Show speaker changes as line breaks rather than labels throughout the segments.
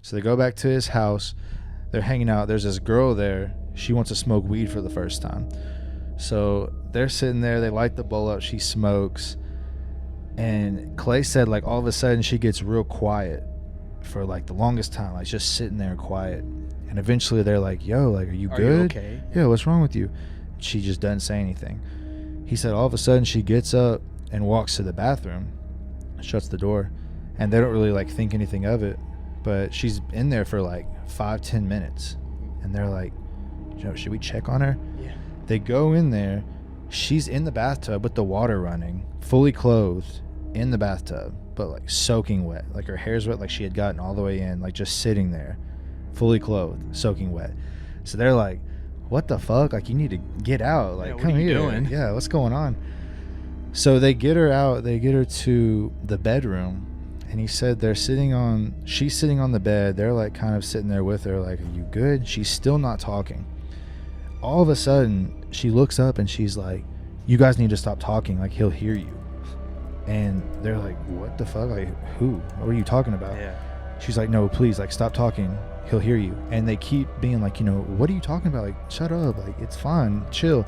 So they go back to his house. They're hanging out. There's this girl there. She wants to smoke weed for the first time. So they're sitting there. They light the bowl up. She smokes. And Clay said, like, all of a sudden she gets real quiet for, like, the longest time. Like, just sitting there quiet. And eventually they're like, yo, like, are you good?
You okay?
Yeah, what's wrong with you? She just doesn't say anything. He said all of a sudden she gets up and walks to the bathroom, shuts the door, and they don't really, like, think anything of it. But she's in there for, like, 5-10 minutes. And they're like, should we check on her?
Yeah.
They go in there. She's in the bathtub with the water running, fully clothed in the bathtub, but, like, soaking wet. Like, her hair's wet, like she had gotten all the way in, like, just sitting there, fully clothed, soaking wet. So they're like, what the fuck? Like, you need to get out. Like,
what
come
are you
here.
doing?
Yeah, what's going on? So they get her out. They get her to the bedroom. And he said she's sitting on the bed. They're, like, kind of sitting there with her, like, are you good? She's still not talking. All of a sudden, she looks up and she's like, you guys need to stop talking. Like, he'll hear you. And they're like, what the fuck? Like, who? What are you talking about?
Yeah.
She's like, no, please, like, stop talking. He'll hear you. And they keep being like, what are you talking about? Like, shut up. Like, it's fine. Chill.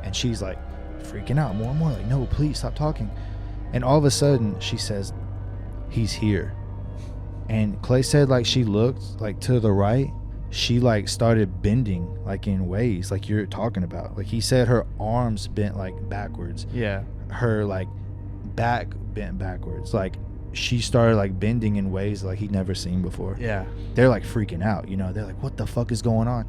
And she's, like, freaking out more and more. Like, no, please, stop talking. And all of a sudden, she says, he's here. And Clay said, like, she looked, like, to the right. She, like, started bending, like, in ways like you're talking about. Like, he said her arms bent, like, backwards.
Yeah.
Her, like, back bent backwards. Like, she started, like, bending in ways like he'd never seen before.
Yeah.
They're, like, freaking out, they're like, what the fuck is going on?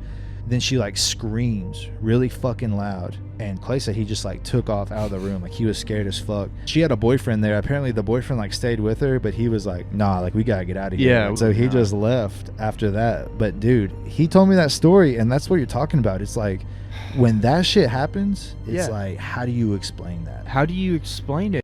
Then she, like, screams really fucking loud, and Clay said he just, like, took off out of the room. Like, he was scared as fuck. She had a boyfriend there. Apparently the boyfriend, like, stayed with her, but he was like, nah, like, we gotta get out of here.
Yeah,
And so he
nah.
just left after that. But dude, he told me that story, and that's what you're talking about. It's like, when that shit happens, it's
Yeah.
like, how do you explain that?
How do you explain it?